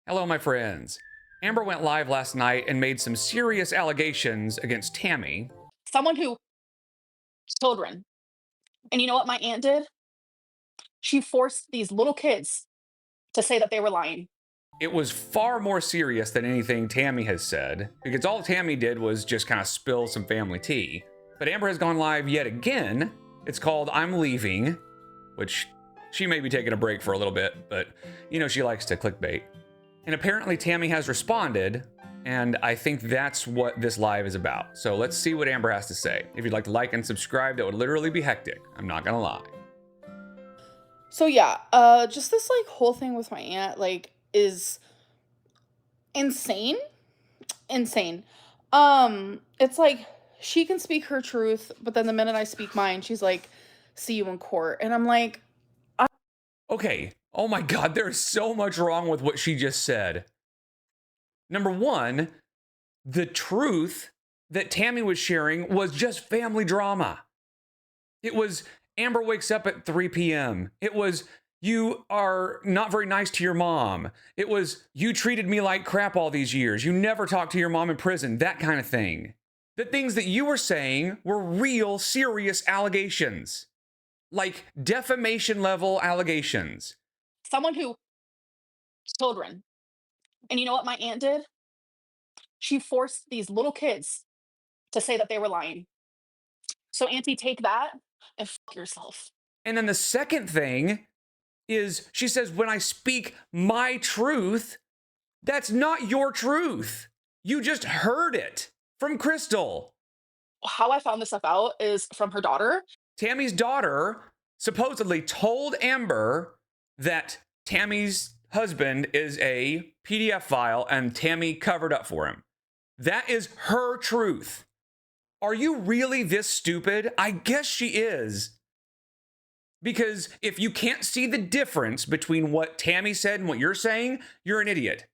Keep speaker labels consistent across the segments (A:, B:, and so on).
A: Hello, my friends. Amber went live last night and made some serious allegations against Tammy.
B: Someone who children. And you know what my aunt did? She forced these little kids to say that they were lying.
A: It was far more serious than anything Tammy has said, because all Tammy did was just kind of spill some family tea. But Amber has gone live yet again. It's called I'm Leaving, which she may be taking a break for a little bit, but you know she likes to clickbait. And apparently Tammy has responded, and I think that's what this live is about. So let's see what Amber has to say. If you'd like to like and subscribe, that would literally be hectic. I'm not gonna lie.
C: So yeah, just this like whole thing with my aunt is insane. Insane. It's like she can speak her truth, but then the minute I speak mine, she's like, see you in court. And I'm like,
A: Okay, oh my God, there's so much wrong with what she just said. Number one, the truth that Tammy was sharing was just family drama. It was Amber wakes up at 3 p.m. It was you are not very nice to your mom. It was you treated me like crap all these years. You never talked to your mom in prison, that kind of thing. The things that you were saying were real, serious allegations, like defamation level allegations.
B: Someone who children. And you know what my aunt did? She forced these little kids to say that they were lying. So auntie, take that and yourself.
A: And then the second thing is she says, when I speak my truth, that's not your truth. You just heard it from Crystal.
B: How I found this stuff out is from her daughter.
A: Tammy's daughter supposedly told Amber that Tammy's husband is a PDF file and Tammy covered up for him. That is her truth. Are you really this stupid? I guess she is. Because if you can't see the difference between what Tammy said and what you're saying, you're an idiot.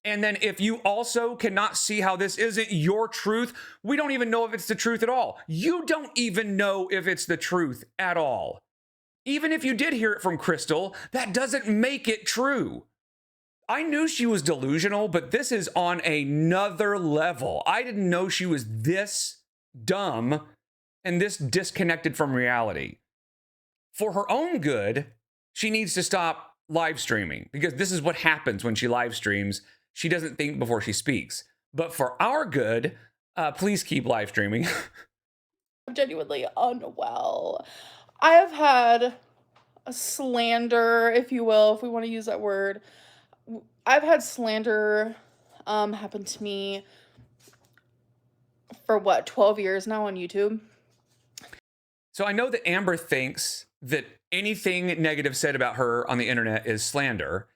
A: And then if you also cannot see how this isn't your truth, we don't even know if it's the truth at all. You don't even know if it's the truth at all. Even if you did hear it from Crystal, that doesn't make it true. I knew she was delusional, but this is on another level. I didn't know she was this dumb and this disconnected from reality. For her own good, she needs to stop live streaming because this is what happens when she live streams. She doesn't think before she speaks. But for our good, please keep live streaming.
C: I'm genuinely unwell. I have had a slander, if you will, if we want to use that word. I've had slander happen to me for what, 12 years now on YouTube.
A: So I know that Amber thinks that anything negative said about her on the internet is slander.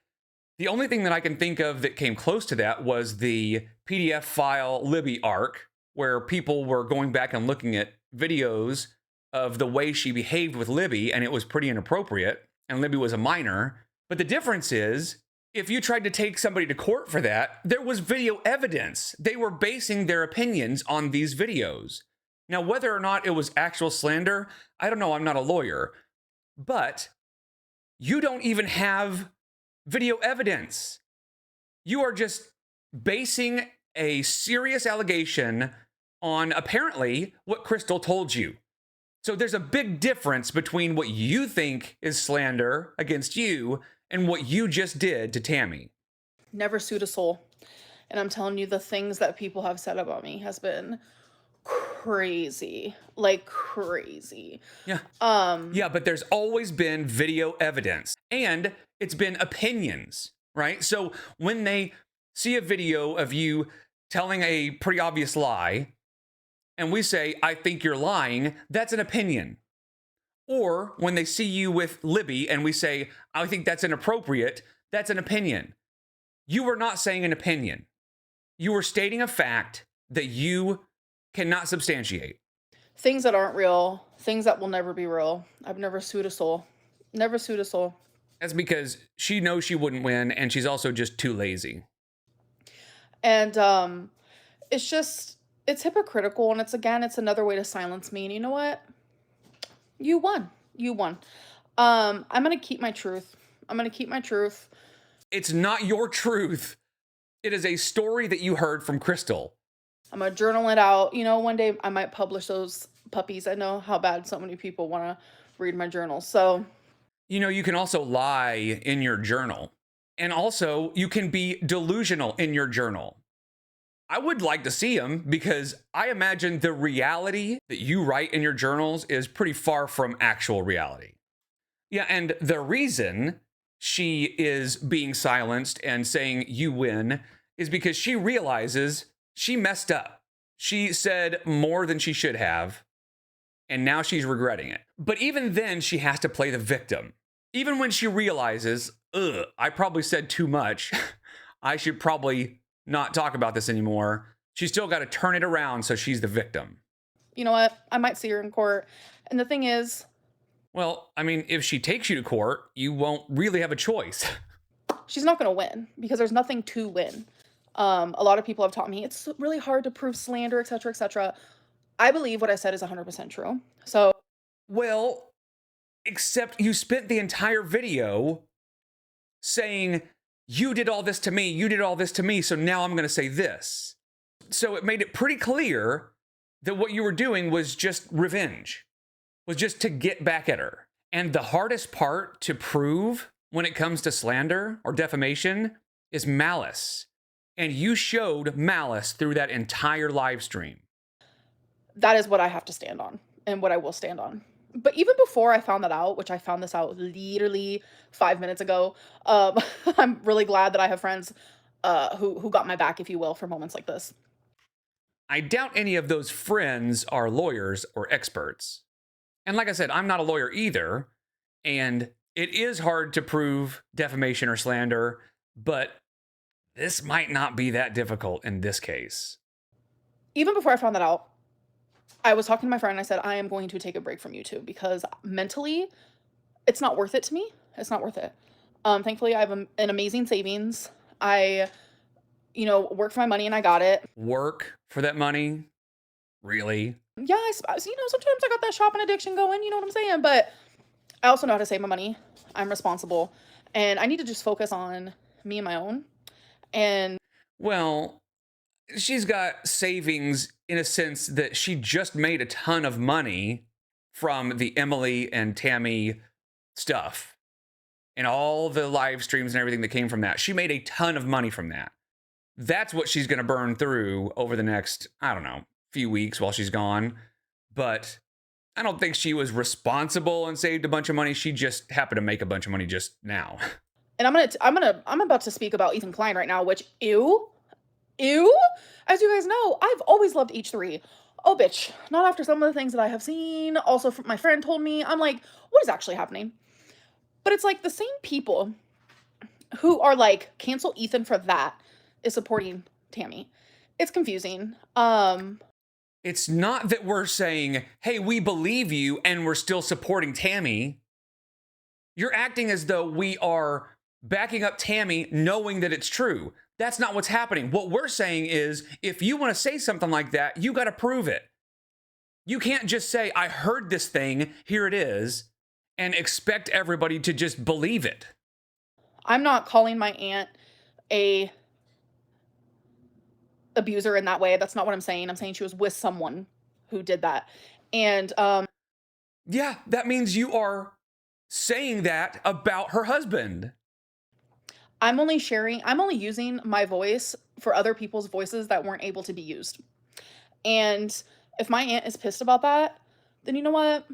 A: The only thing that I can think of that came close to that was the PDF file Libby arc, where people were going back and looking at videos of the way she behaved with Libby, and it was pretty inappropriate, and Libby was a minor. But the difference is, if you tried to take somebody to court for that, there was video evidence. They were basing their opinions on these videos. Now, whether or not it was actual slander, I don't know, I'm not a lawyer, but you don't even have video evidence. You are just basing a serious allegation on apparently what Crystal told you. So there's a big difference between what you think is slander against you and what you just did to Tammy.
C: Never sued a soul. And I'm telling you, the things that people have said about me has been crazy. Like crazy.
A: Yeah. Yeah, but there's always been video evidence and it's been opinions, right? So when they see a video of you telling a pretty obvious lie and we say, I think you're lying, that's an opinion. Or when they see you with Libby and we say, I think that's inappropriate, that's an opinion. You were not saying an opinion. You were stating a fact that you cannot substantiate.
C: Things that aren't real, things that will never be real. I've never sued a soul. Never sued a soul.
A: That's because she knows she wouldn't win and she's also just too lazy.
C: And it's hypocritical, and it's another way to silence me. And you know what? You won. You won. I'm gonna keep my truth. I'm gonna keep my truth.
A: It's not your truth. It is a story that you heard from Crystal.
C: I'm gonna journal it out. You know, one day I might publish those puppies. I know how bad so many people want to read my journal. So,
A: You know, you can also lie in your journal. And also, you can be delusional in your journal. I would like to see them because I imagine the reality that you write in your journals is pretty far from actual reality. Yeah, and the reason she is being silenced and saying you win is because she realizes she messed up. She said more than she should have, and now she's regretting it. But even then, she has to play the victim. Even when she realizes, I probably said too much, I should probably not talk about this anymore, she's still got to turn it around so she's the victim.
C: you know what? I might see her in court. And the thing is,
A: Well, I mean, if she takes you to court, you won't really have a choice.
C: she's not going to win because there's nothing to win. A lot of people have taught me it's really hard to prove slander, etc., etc. I believe what I said is 100% true. So,
A: Well, except you spent the entire video saying, you did all this to me, you did all this to me, so now I'm going to say this. So it made it pretty clear that what you were doing was just revenge, was just to get back at her. And the hardest part to prove when it comes to slander or defamation is malice. And you showed malice through that entire live stream.
C: that is what I have to stand on and what I will stand on. But even before I found that out, which I found this out literally 5 minutes ago, I'm really glad that I have friends who got my back, if you will, for moments like this.
A: I doubt any of those friends are lawyers or experts. And like I said, I'm not a lawyer either. And it is hard to prove defamation or slander, but this might not be that difficult in this case.
C: Even before I found that out, I was talking to my friend and I said, I am going to take a break from YouTube because mentally, it's not worth it to me. It's not worth it. Thankfully, I have an amazing savings. I, work for my money and I got it.
A: Work for that money? Really?
C: Yeah, sometimes I got that shopping addiction going, you know what I'm saying? But I also know how to save my money. I'm responsible. And I need to just focus on me and my own. And
A: Well, she's got savings in a sense that she just made a ton of money from the Emily and Tammy stuff and all the live streams and everything that came from that. She made a ton of money from that. That's what she's going to burn through over the next, I don't know, few weeks while she's gone. But I don't think she was responsible and saved a bunch of money. She just happened to make a bunch of money just now.
C: and I'm about to speak about Ethan Klein right now, which ew. As you guys know, I've always loved H3. Oh, bitch. Not after some of the things that I have seen. Also, my friend told me, I'm like, what is actually happening? But it's like the same people who are like, cancel Ethan for that is supporting Tammy. It's confusing.
A: It's not that we're saying, hey, we believe you and we're still supporting Tammy. You're acting as though we are backing up Tammy knowing that it's true. That's not what's happening. What we're saying is, if you want to say something like that, you got to prove it. You can't just say, I heard this thing, here it is, and expect everybody to just believe it.
C: I'm not calling my aunt a abuser in that way. That's not what I'm saying. I'm saying she was with someone who did that. And
A: Yeah, that means you are saying that about her husband.
C: I'm only using my voice for other people's voices that weren't able to be used. And if my aunt is pissed about that, then you know what?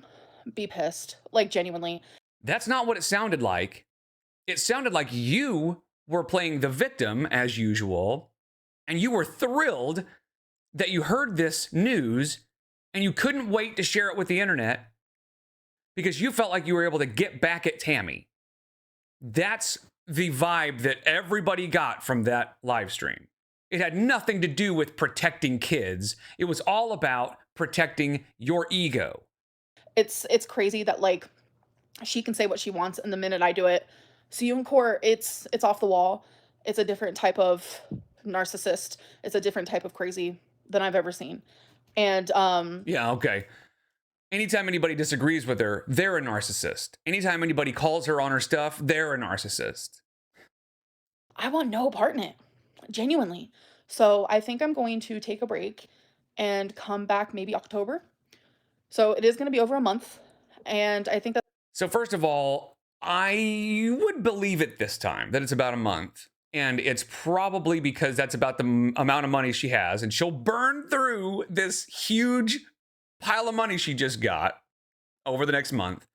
C: Be pissed. Like, genuinely.
A: That's not what it sounded like. It sounded like you were playing the victim as usual, and you were thrilled that you heard this news and you couldn't wait to share it with the internet because you felt like you were able to get back at Tammy. That's the vibe that everybody got from that live stream. It had nothing to do with protecting kids. It was all about protecting your ego.
C: It's crazy that, like, she can say what she wants, and the minute I do it, see you in court, it's off the wall. It's a different type of narcissist. It's a different type of crazy than I've ever seen. And
A: Yeah, okay. Anytime anybody disagrees with her, they're a narcissist. Anytime anybody calls her on her stuff, they're a narcissist.
C: I want no part in it, genuinely. So I think I'm going to take a break and come back maybe October. So it is going to be over a month. And I think that
A: So, first of all, I would believe it this time that it's about a month. And it's probably because that's about the amount of money she has. And she'll burn through this huge pile of money she just got over the next month.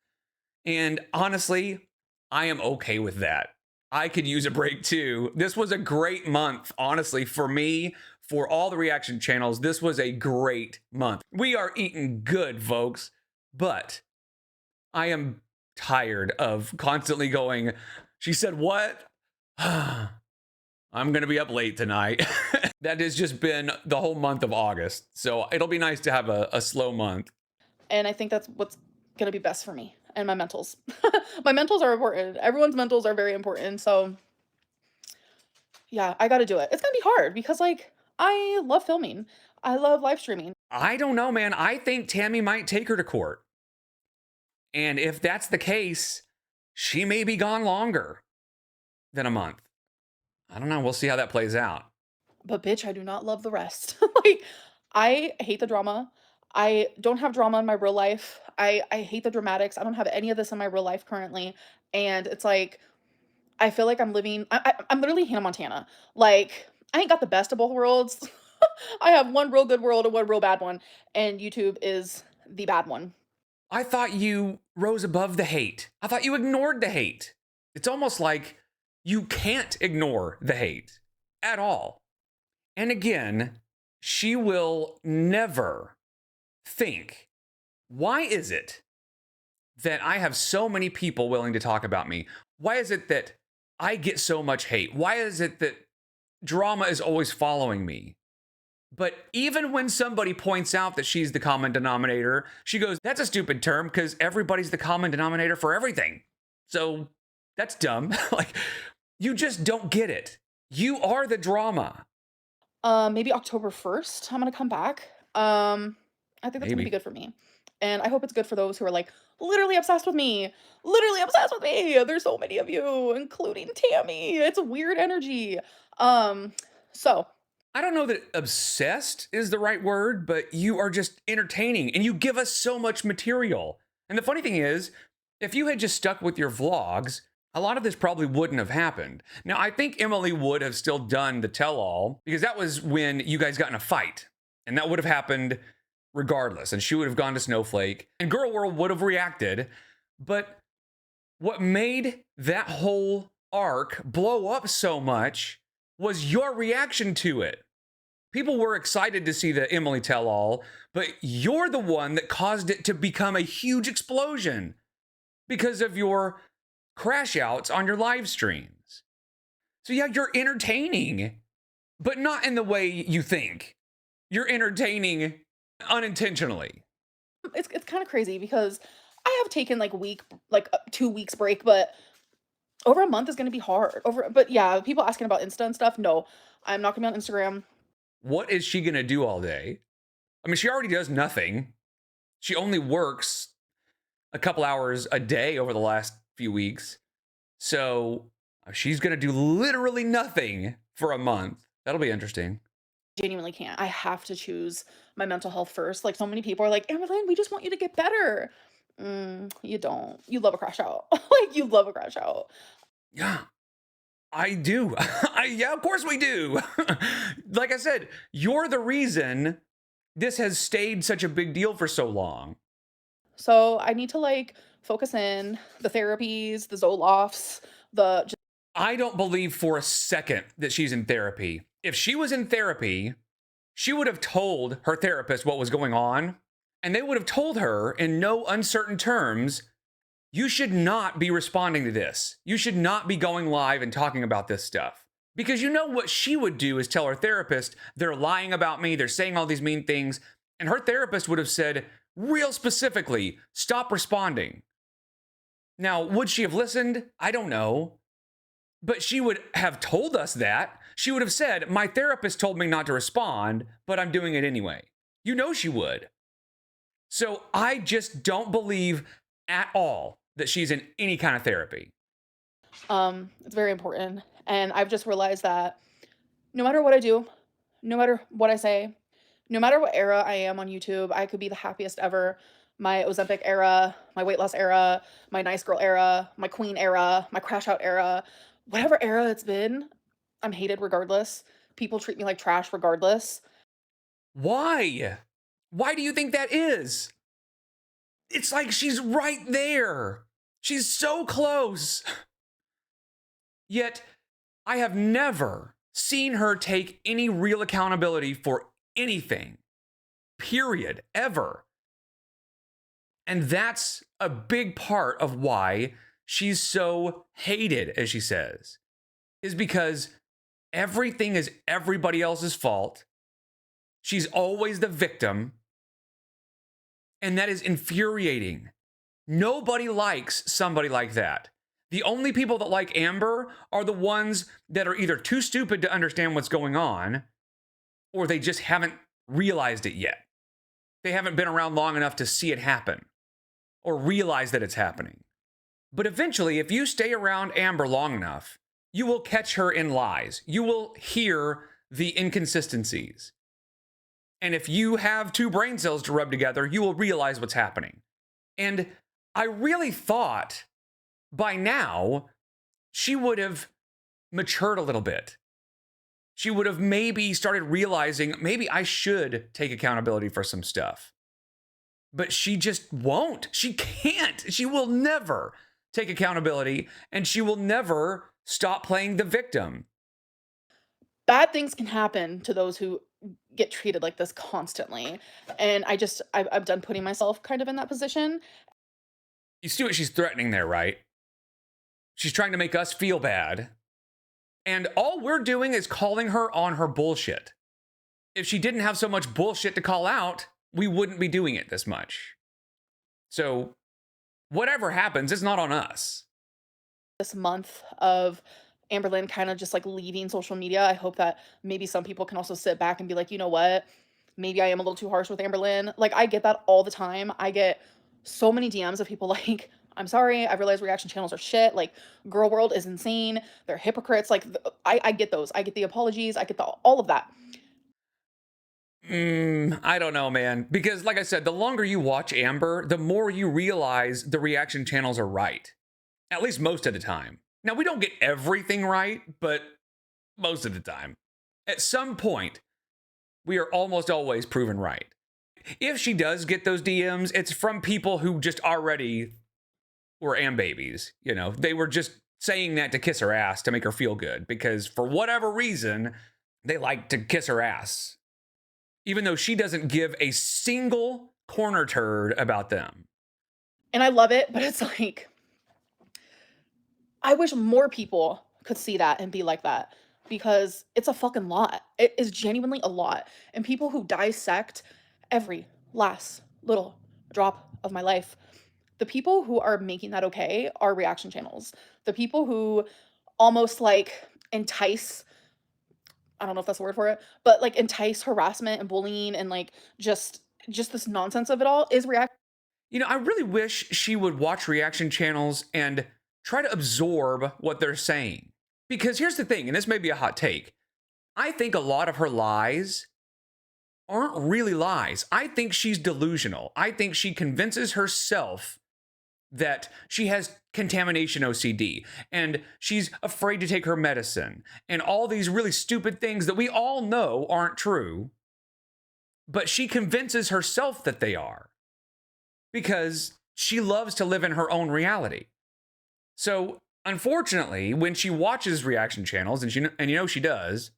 A: And honestly, I am okay with that. I could use a break too. This was a great month, honestly, for me, for all the reaction channels. This was a great month. We are eating good, folks. But I am tired of constantly going, she said, what? I'm going to be up late tonight. That has just been the whole month of August. So it'll be nice to have a slow month.
C: and I think that's what's going to be best for me and my mentals. My mentals are important. Everyone's mentals are very important. So yeah, I got to do it. It's going to be hard because like I love filming. I love live streaming.
A: I don't know, man. I think Tammy might take her to court. And if that's the case, she may be gone longer than a month. I don't know. We'll see how that plays out.
C: But bitch, I do not love the rest. Like I hate the drama. I don't have drama in my real life. I hate the dramatics. I don't have any of this in my real life currently. And it's like I feel like I'm living I'm literally Hannah Montana. Like I ain't got the best of both worlds. I have one real good world and one real bad one, and YouTube is the bad one.
A: I thought you rose above the hate. I thought you ignored the hate. It's almost like you can't ignore the hate at all. And again, she will never think, why is it that I have so many people willing to talk about me? Why is it that I get so much hate? Why is it that drama is always following me? But even when somebody points out that she's the common denominator, she goes, that's a stupid term because everybody's the common denominator for everything. So that's dumb. Like, you just don't get it. You are the drama.
C: Maybe October 1st, I'm gonna come back. I think that's gonna be
A: Maybe.
C: good for me. And I hope it's good for those who are like literally obsessed with me. Literally obsessed with me. There's so many of you, including Tammy. It's a weird energy. So
A: I don't know that obsessed is the right word, but you are just entertaining and you give us so much material. And the funny thing is, if you had just stuck with your vlogs, a lot of this probably wouldn't have happened. Now, I think Emily would have still done the tell-all because that was when you guys got in a fight. And that would have happened regardless. And she would have gone to Snowflake and Girl World would have reacted. But what made that whole arc blow up so much was your reaction to it. People were excited to see the Emily tell-all, but you're the one that caused it to become a huge explosion because of your crash outs on your live streams. So yeah, you're entertaining, but not in the way you think. You're entertaining unintentionally.
C: it's kind of crazy because I have taken like 2 weeks break, but over a month is gonna be hard. But yeah, people asking about Insta and stuff. No, I'm not gonna be on Instagram.
A: What is she gonna do all day? I mean, she already does nothing. She only works a couple hours a day over the last few weeks. So she's gonna do literally nothing for a month. That'll be interesting.
C: Genuinely can't. I have to choose my mental health first. Like so many people are like, Emerlyn, we just want you to get better. You don't. You love a crash out. Like you love a crash out.
A: Yeah, I do. Yeah, of course we do. Like I said, you're the reason this has stayed such a big deal for so long.
C: So I need to like focus in the therapies, the Zolofts, the
A: I don't believe for a second that she's in therapy. If she was in therapy, she would have told her therapist what was going on, and they would have told her in no uncertain terms, you should not be responding to this. You should not be going live and talking about this stuff. Because you know what she would do is tell her therapist, they're lying about me, they're saying all these mean things, and her therapist would have said, real specifically, stop responding. Now, would she have listened? I don't know. But she would have told us that. She would have said, my therapist told me not to respond, but I'm doing it anyway. You know she would. So I just don't believe at all that she's in any kind of therapy.
C: it's very important. And I've just realized that no matter what I do, no matter what I say, no matter what era I am on YouTube, I could be the happiest ever. My Ozempic era, my weight loss era, my nice girl era, my queen era, my crash out era, whatever era it's been, I'm hated regardless. People treat me like trash regardless.
A: Why? Why do you think that is? It's like she's right there. She's so close. Yet, I have never seen her take any real accountability for anything, period, ever. And that's a big part of why she's so hated, as she says, is because everything is everybody else's fault. She's always the victim. And that is infuriating. Nobody likes somebody like that. The only people that like Amber are the ones that are either too stupid to understand what's going on, or they just haven't realized it yet. They haven't been around long enough to see it happen or realize that it's happening. But eventually, if you stay around Amber long enough, you will catch her in lies. You will hear the inconsistencies. And if you have two brain cells to rub together, you will realize what's happening. And I really thought by now she would have matured a little bit. She would have maybe started realizing maybe I should take accountability for some stuff. But she just won't. She can't. She will never take accountability, and she will never stop playing the victim.
C: Bad things can happen to those who get treated like this constantly. And I'm done putting myself kind of in that position.
A: You see what she's threatening there, right? She's trying to make us feel bad. And all we're doing is calling her on her bullshit. If she didn't have so much bullshit to call out, we wouldn't be doing it this much. So whatever happens, it's not on us.
C: This month of Amberlynn kind of just like leaving social media, I hope that maybe some people can also sit back and be like, you know what? Maybe I am a little too harsh with Amberlynn. Like, I get that all the time. I get so many DMs of people like, I'm sorry, I realize reaction channels are shit. Like, Girl World is insane. They're hypocrites. Like, I get those. I get the apologies. I get all of that.
A: I don't know, man. Because like I said, the longer you watch Amber, the more you realize the reaction channels are right. At least most of the time. Now, we don't get everything right, but most of the time. At some point, we are almost always proven right. If she does get those DMs, it's from people who just already were Am babies. You know, they were just saying that to kiss her ass to make her feel good because for whatever reason, they like to kiss her ass. Even though she doesn't give a single corner turd about them.
C: And I love it, but it's like, I wish more people could see that and be like that because it's a fucking lot. It is genuinely a lot. And people who dissect every last little drop of my life, the people who are making that okay are reaction channels. The people who almost like entice, I don't know if that's the word for it, but like entice harassment and bullying and like just this nonsense of it all is reaction.
A: You know, I really wish she would watch reaction channels and try to absorb what they're saying. Because here's the thing, and this may be a hot take. I think a lot of her lies aren't really lies. I think she's delusional. I think she convinces herself that she has contamination OCD and she's afraid to take her medicine and all these really stupid things that we all know aren't true. But she convinces herself that they are because she loves to live in her own reality. So, unfortunately, when she watches reaction channels, and you know she does,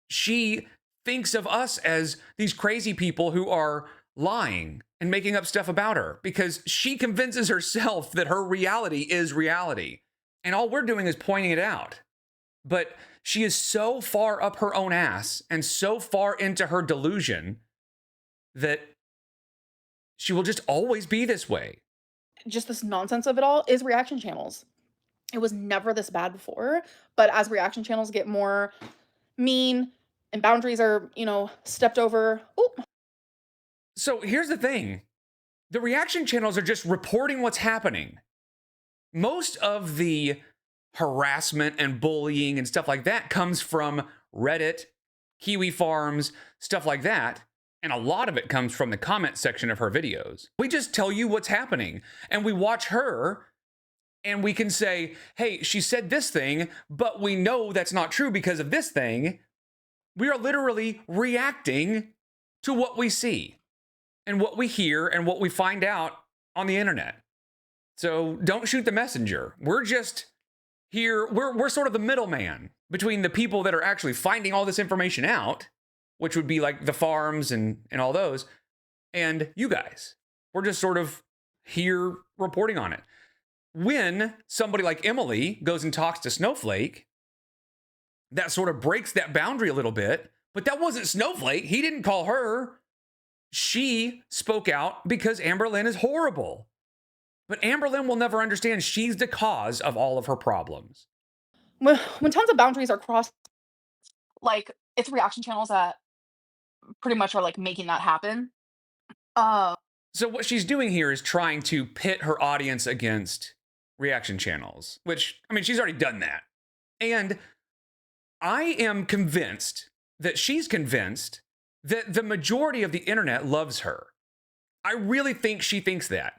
A: she thinks of us as these crazy people who are lying and making up stuff about her because she convinces herself that her reality is reality. And all we're doing is pointing it out. But she is so far up her own ass and so far into her delusion that she will just always be this way.
C: Just this nonsense of it all is reaction channels. It was never this bad before, but as reaction channels get more mean and boundaries are, stepped over. Oop.
A: So here's the thing. The reaction channels are just reporting what's happening. Most of the harassment and bullying and stuff like that comes from Reddit, Kiwi Farms, stuff like that. And a lot of it comes from the comment section of her videos. We just tell you what's happening and we watch her and we can say, hey, she said this thing, but we know that's not true because of this thing. We are literally reacting to what we see and what we hear and what we find out on the internet. So don't shoot the messenger. We're just here. We're sort of the middleman between the people that are actually finding all this information out, which would be like the farms and all those, and you guys. We're just sort of here reporting on it. When somebody like Emily goes and talks to Snowflake, that sort of breaks that boundary a little bit, but that wasn't Snowflake. He didn't call her. She spoke out because Amberlynn is horrible. But Amberlynn will never understand she's the cause of all of her problems.
C: When tons of boundaries are crossed,
B: Like, it's reaction channels that pretty much are like making that happen. Uh,
A: So what she's doing here is trying to pit her audience against reaction channels, which, I mean, she's already done that. And I am convinced that she's convinced that the majority of the internet loves her. I really think she thinks that.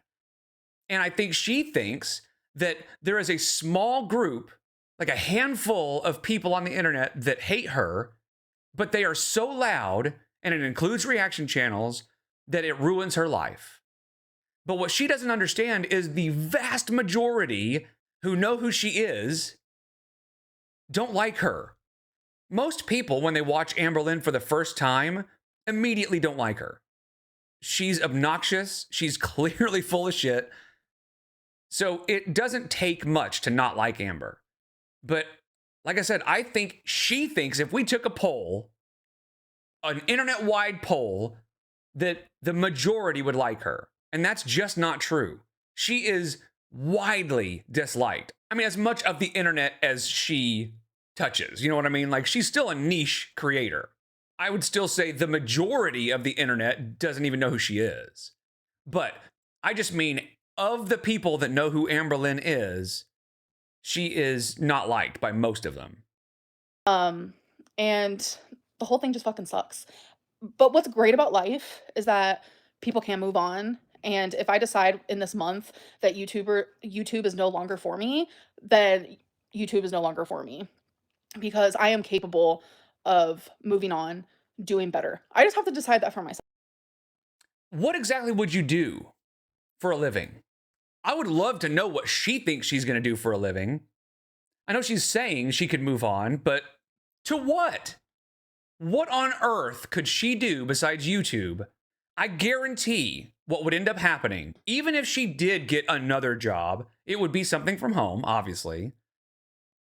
A: And I think she thinks that there is a small group, like a handful of people on the internet that hate her, but they are so loud, and it includes reaction channels, that it ruins her life. But what she doesn't understand is the vast majority who know who she is don't like her. Most people, when they watch Amberlynn for the first time, immediately don't like her. She's obnoxious. She's clearly full of shit. So it doesn't take much to not like Amber. But like I said, I think she thinks if we took a poll, an internet-wide poll, that the majority would like her. And that's just not true. She is widely disliked. I mean, as much of the internet as she touches. You know what I mean? Like, she's still a niche creator. I would still say the majority of the internet doesn't even know who she is. But I just mean, of the people that know who Amberlynn is, she is not liked by most of them.
C: and the whole thing just fucking sucks. But what's great about life is that people can move on. And if I decide in this month that YouTube is no longer for me, then YouTube is no longer for me because I am capable of moving on, doing better. I just have to decide that for myself.
A: What exactly would you do for a living? I would love to know what she thinks she's going to do for a living. I know she's saying she could move on, but to what? What on earth could she do besides YouTube? I guarantee what would end up happening, even if she did get another job, it would be something from home, obviously.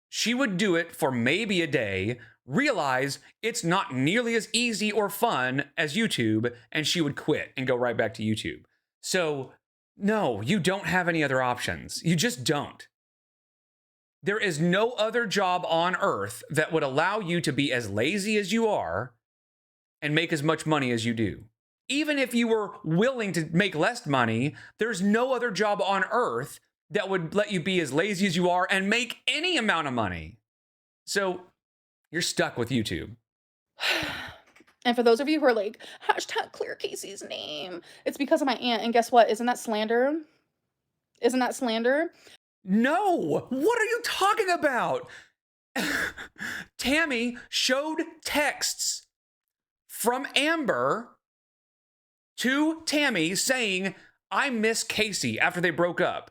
A: She would do it for maybe a day, realize it's not nearly as easy or fun as YouTube, and she would quit and go right back to YouTube. So, no, you don't have any other options. You just don't. There is no other job on earth that would allow you to be as lazy as you are and make as much money as you do. Even if you were willing to make less money, there's no other job on earth that would let you be as lazy as you are and make any amount of money. So you're stuck with YouTube.
C: And for those of you who are like, hashtag clear Casey's name, it's because of my aunt. And guess what? Isn't that slander? Isn't that slander?
A: No, what are you talking about? Tammy showed texts from Amber to Tammy saying, I miss Casey after they broke up.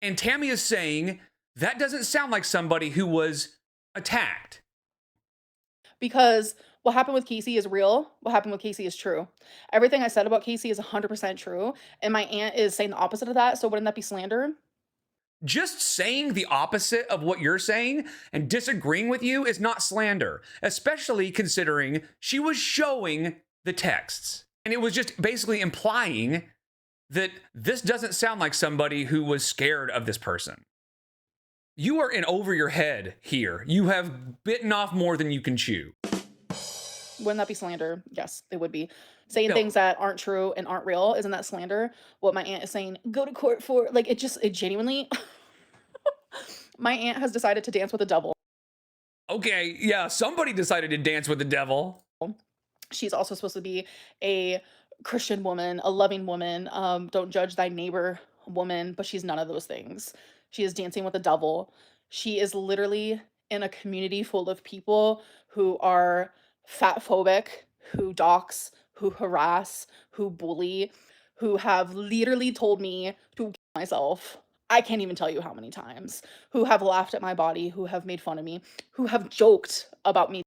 A: And Tammy is saying, that doesn't sound like somebody who was attacked.
C: Because what happened with Casey is real. What happened with Casey is true. Everything I said about Casey is 100% true. And my aunt is saying the opposite of that. So wouldn't that be slander?
A: Just saying the opposite of what you're saying and disagreeing with you is not slander, especially considering she was showing the texts. And it was just basically implying that this doesn't sound like somebody who was scared of this person. You are in over your head here. You have bitten off more than you can chew.
C: Wouldn't that be slander? Yes, it would be. Saying
A: No.
C: things that aren't true and aren't real, isn't that slander? What my aunt is saying, go to court for, like, it genuinely, My aunt has decided to dance with the devil.
A: Okay, yeah, somebody decided to dance with the devil.
C: She's also supposed to be a Christian woman, a loving woman, don't judge thy neighbor woman, but she's none of those things. She is dancing with the devil. She is literally in a community full of people who are fat phobic, who dox, who harass, who bully, who have literally told me to kill myself. I can't even tell you how many times. Who have laughed at my body, who have made fun of me, who have joked about me.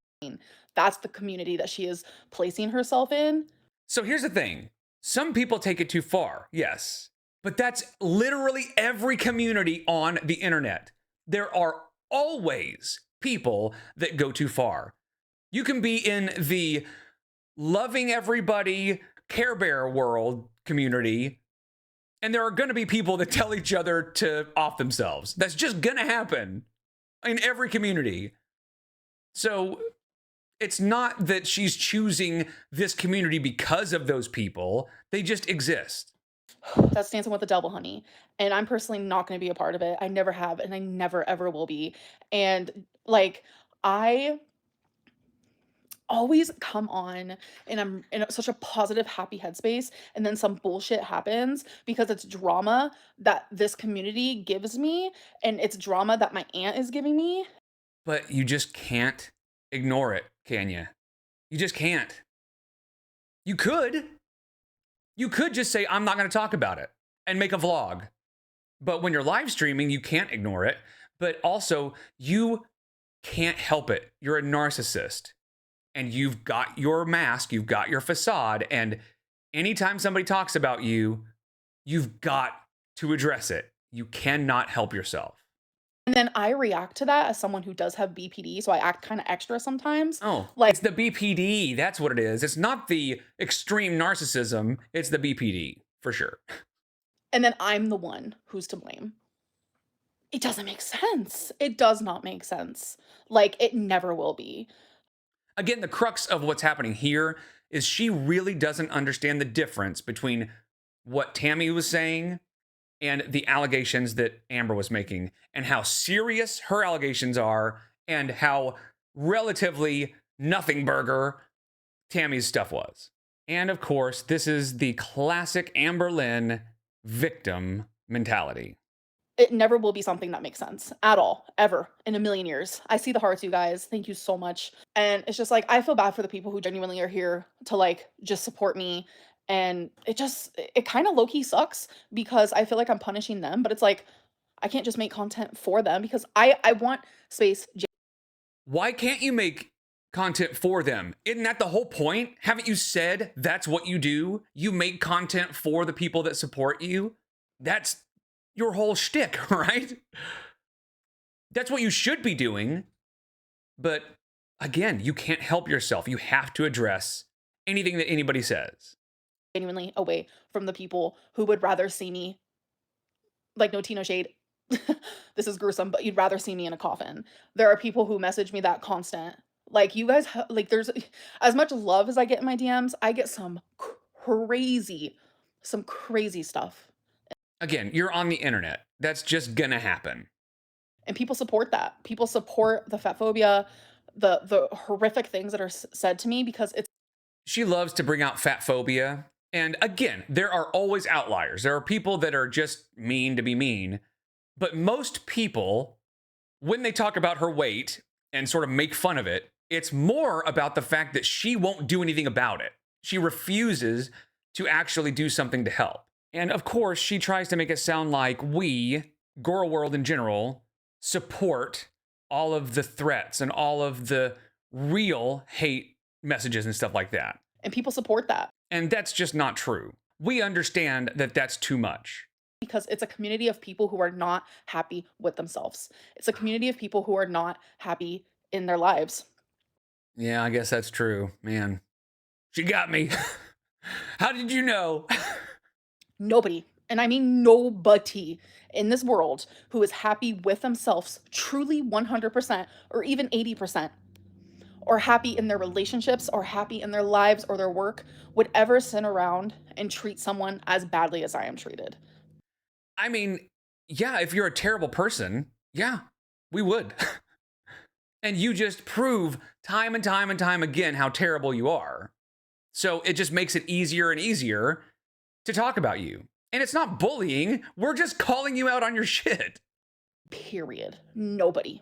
C: That's the community that she is placing herself in.
A: So here's the thing. Some people take it too far, yes. But that's literally every community on the internet. There are always people that go too far. You can be in the loving everybody, Care Bear world community, and there are going to be people that tell each other to off themselves. That's just going to happen in every community. So it's not that she's choosing this community because of those people. They just exist.
C: That's Dancing with the Devil, honey. And I'm personally not going to be a part of it. I never have, and I never ever will be. And like, I always come on and I'm in such a positive, happy headspace, and then some bullshit happens because it's drama that this community gives me, and it's drama that my aunt is giving me.
A: But you just can't ignore it, can you? You just can't. You could. You could just say, I'm not going to talk about it and make a vlog. But when you're live streaming, you can't ignore it. But also, you can't help it. You're a narcissist. And you've got your mask, you've got your facade. And anytime somebody talks about you, you've got to address it. You cannot help yourself.
C: And then I react to that as someone who does have BPD, so I act kind of extra sometimes.
A: Oh,
C: Like,
A: it's the BPD. That's what it is. It's not the extreme narcissism. It's the BPD, for sure.
C: and then I'm the one who's to blame. It doesn't make sense. It does not make sense. Like, it never will be.
A: Again, the crux of what's happening here is she really doesn't understand the difference between what Tammy was saying and the allegations that Amber was making, and how serious her allegations are, and how relatively nothing burger Tammy's stuff was. And of course, this is the classic Amber Lynn victim mentality.
C: It never will be something that makes sense at all, ever, in a million years. I see the hearts, you guys. Thank you so much. And it's just like, I feel bad for the people who genuinely are here to like just support me. And it kind of low key sucks because I feel like I'm punishing them, but it's like, I can't just make content for them because I want space.
A: Why can't you make content for them? Isn't that the whole point? Haven't you said that's what you do? You make content for the people that support you? That's your whole shtick, right? That's what you should be doing. But again, you can't help yourself. You have to address anything that anybody says.
C: Genuinely away from the people who would rather see me, like, no Tino shade. This is gruesome, but you'd rather see me in a coffin. There are people who message me that constant. Like, you guys, like, there's as much love as I get in my DMs, I get crazy, some crazy stuff.
A: Again, you're on the internet. That's just gonna happen.
C: And people support that. People support the fat phobia, the horrific things that are said to me because it's.
A: She loves to bring out fat phobia. And again, there are always outliers. There are people that are just mean to be mean. But most people, when they talk about her weight and sort of make fun of it, it's more about the fact that she won't do anything about it. She refuses to actually do something to help. And of course, she tries to make it sound like we, Girl World in general, support all of the threats and all of the real hate messages and stuff like that.
C: And people support that.
A: And that's just not true. We understand that that's too much.
C: Because it's a community of people who are not happy with themselves. It's a community of people who are not happy in their lives.
A: Yeah, I guess that's true. Man, she got me. How did you know?
C: Nobody, and I mean nobody in this world who is happy with themselves truly 100% or even 80%, or happy in their relationships or happy in their lives or their work would ever sit around and treat someone as badly as I am treated.
A: I mean, yeah, if you're a terrible person, yeah, We would. And you just prove time and time and time again how terrible you are. So it just makes it easier and easier to talk about you. And it's not bullying. We're just calling you out on your shit.
C: Period. Nobody.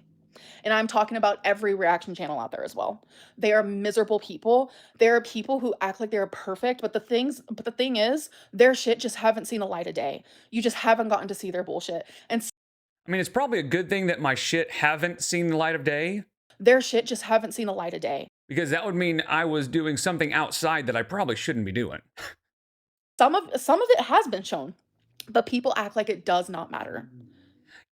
C: And I'm talking about every reaction channel out there as well. They are miserable people. There are people who act like they're perfect, but the thing is, their shit just haven't seen the light of day. You just haven't gotten to see their bullshit. And
A: I mean, it's probably a good thing that my shit haven't seen the light of day,
C: their shit just haven't seen the light of day.
A: because that would mean I was doing something outside that I probably shouldn't be doing.
C: Some of it has been shown, but people act like it does not matter.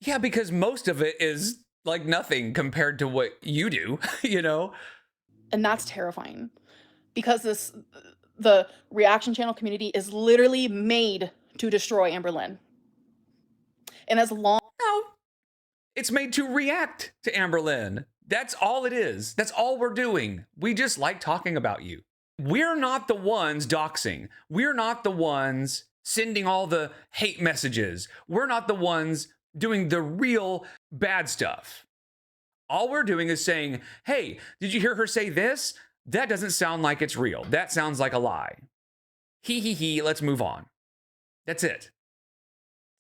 A: Yeah, because most of it is like nothing compared to what you do, you know?
C: And that's terrifying because the reaction channel community is literally made to destroy Amber Lynn. And as long
A: No, it's made to react to Amber Lynn. That's all it is. That's all we're doing. We just like talking about you. We're not the ones doxing. We're not the ones sending all the hate messages. We're not the ones doing the real bad stuff. All we're doing is saying, hey, did you hear her say this? That doesn't sound like it's real. That sounds like a lie. He, let's move on. That's it.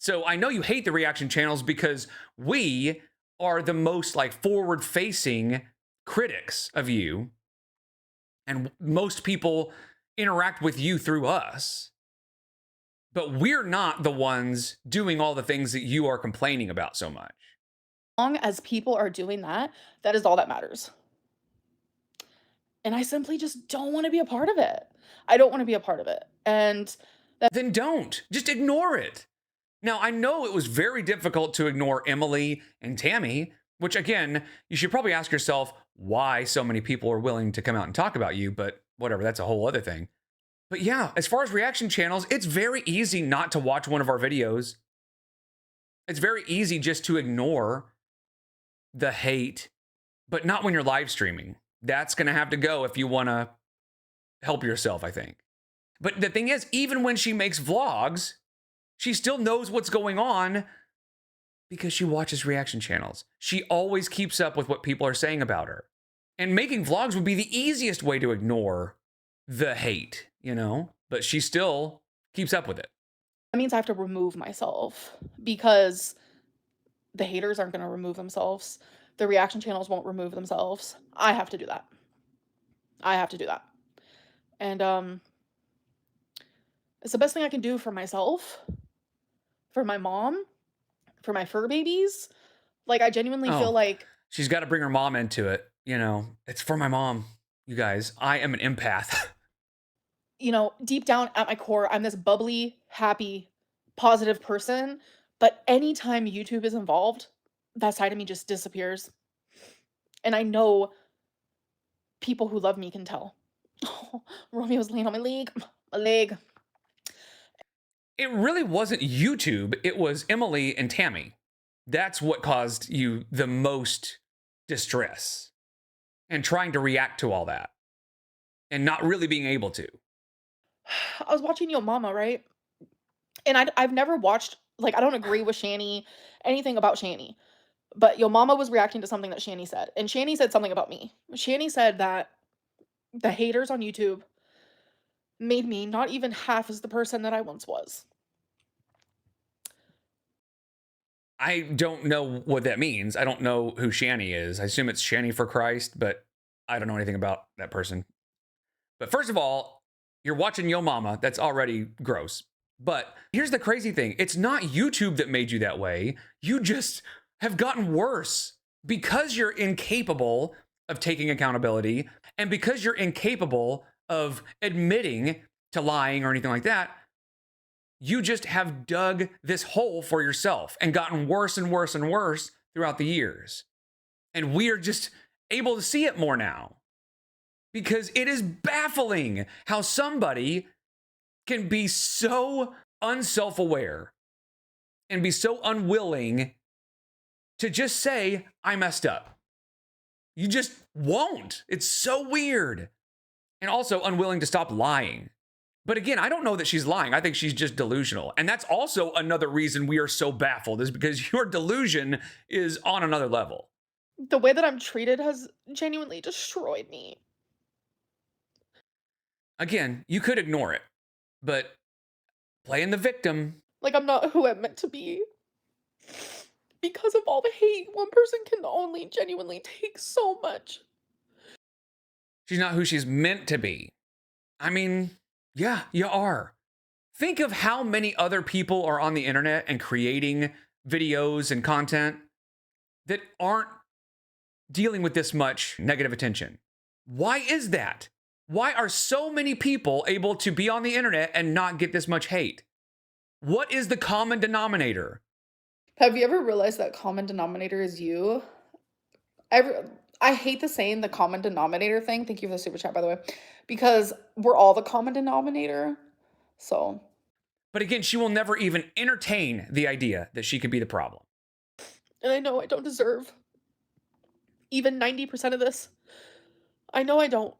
A: So I know you hate the reaction channels because we are the most like forward-facing critics of you. And most people interact with you through us. But we're not the ones doing all the things that you are complaining about so much.
C: as people are doing that, that is all that matters. And I simply just don't want to be a part of it. I don't want to be a part of it. And
A: Then don't. Just ignore it. Now, I know it was very difficult to ignore Emily and Tammy, which again, you should probably ask yourself why so many people are willing to come out and talk about you, but whatever, that's a whole other thing. But yeah, as far as reaction channels, it's very easy not to watch one of our videos. It's very easy just to ignore the hate, but not when you're live streaming. That's going to have to go if you want to help yourself, I think. But the thing is, even when she makes vlogs, she still knows what's going on because she watches reaction channels. She always keeps up with what people are saying about her. And making vlogs would be the easiest way to ignore the hate, you know? But she still keeps up with it.
C: that means I have to remove myself because the haters aren't going to remove themselves. The reaction channels won't remove themselves. I have to do that. I have to do that. And it's the best thing I can do for myself, for my mom, for my fur babies. Like, I genuinely
A: Oh.
C: feel like
A: She's got to bring her mom into it, you know? It's for my mom, you guys. I am an empath.
C: you know, deep down at my core, I'm this bubbly, happy, positive person. But anytime YouTube is involved, that side of me just disappears. And I know people who love me can tell. Oh, Romeo's laying on my leg. My leg.
A: It really wasn't YouTube. It was Emily and Tammy. That's what caused you the most distress and trying to react to all that and not really being able to.
C: I was watching Yo Mama, right? And I've never watched, like, I don't agree with Shani, anything about Shani. But Yo Mama was reacting to something that Shani said. And Shani said something about me. Shani said that the haters on YouTube made me not even half as the person that I once was.
A: I don't know what that means. I don't know who Shani is. I assume it's Shani for Christ, but I don't know anything about that person. But first of all, you're watching Yo Mama. That's already gross. But here's the crazy thing. It's not YouTube that made you that way. You just have gotten worse because you're incapable of taking accountability and because you're incapable of admitting to lying or anything like that. You just have dug this hole for yourself and gotten worse and worse and worse throughout the years. And we are just able to see it more now because it is baffling how somebody can be so unself-aware and be so unwilling to just say, I messed up. You just won't. It's so weird. And also unwilling to stop lying. But again, I don't know that she's lying. I think she's just delusional. And that's also another reason we are so baffled, is because your delusion is on another level.
C: The way that I'm treated has genuinely destroyed me.
A: Again, you could ignore it, but playing the victim.
C: Like, I'm not who I'm meant to be. Because of all the hate, one person can only genuinely take so much.
A: She's not who she's meant to be. I mean, yeah, you are. Think of how many other people are on the internet and creating videos and content that aren't dealing with this much negative attention. Why is that? Why are so many people able to be on the internet and not get this much hate? What is the common denominator?
C: Have you ever realized that common denominator is you? I hate the saying the common denominator thing. Thank you for the super chat, by the way. Because we're all the common denominator. So.
A: But again, she will never even entertain the idea that she could be the problem.
C: And I know I don't deserve even 90% of this. I know I don't.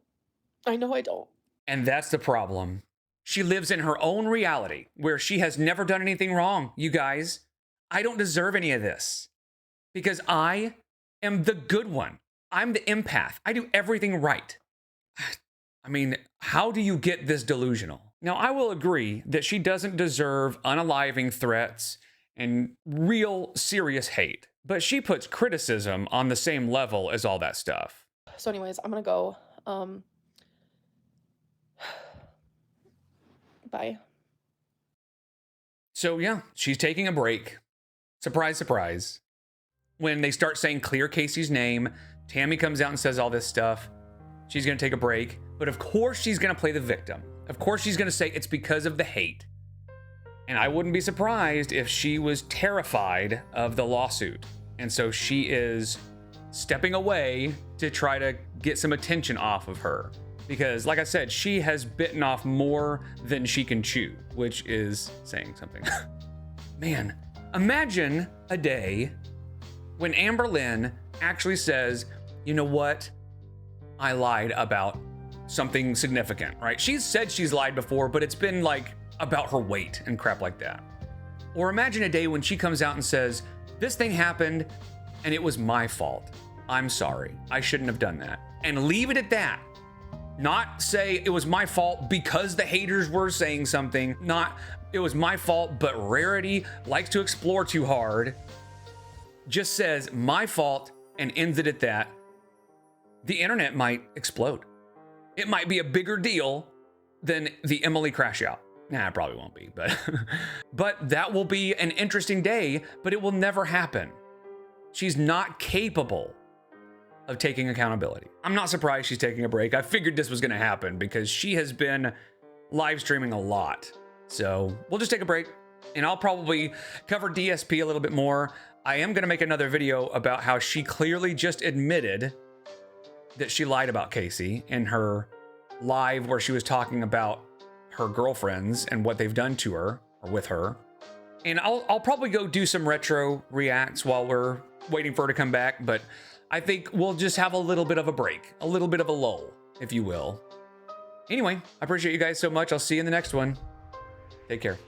C: I know I don't.
A: And that's the problem. She lives in her own reality where she has never done anything wrong, you guys. I don't deserve any of this because I am the good one. I'm the empath. I do everything right. I mean, how do you get this delusional? Now, I will agree that she doesn't deserve unaliving threats and real serious hate, but she puts criticism on the same level as all that stuff.
C: So anyways, I'm gonna go. Bye.
A: So yeah, she's taking a break. Surprise, surprise. When they start saying clear Casey's name, Tammy comes out and says all this stuff. She's gonna take a break, but of course she's gonna play the victim. Of course she's gonna say it's because of the hate. And I wouldn't be surprised if she was terrified of the lawsuit. And so she is stepping away to try to get some attention off of her. Because like I said, she has bitten off more than she can chew, which is saying something. Man, imagine a day when Amber Lynn actually says, you know what? I lied about something significant, right? She's said she's lied before, but it's been like about her weight and crap like that. Or imagine a day when she comes out and says, this thing happened and it was my fault. I'm sorry. I shouldn't have done that. And leave it at that. Not say it was my fault because the haters were saying something. Not it was my fault, but Rarity likes to explore too hard. Just says my fault and ends it at that. The internet might explode. It might be a bigger deal than the Emily crash out. Nah, it probably won't be, but that will be an interesting day, but it will never happen. She's not capable of taking accountability. I'm not surprised she's taking a break. I figured this was gonna happen because she has been live streaming a lot. So we'll just take a break and I'll probably cover DSP a little bit more. I am gonna make another video about how she clearly just admitted that she lied about Casey in her live where she was talking about her girlfriends and what they've done to her or with her. And I'll probably go do some retro reacts while we're waiting for her to come back, but I think we'll just have a little bit of a break, a little bit of a lull, if you will. Anyway, I appreciate you guys so much. I'll see you in the next one. Take care.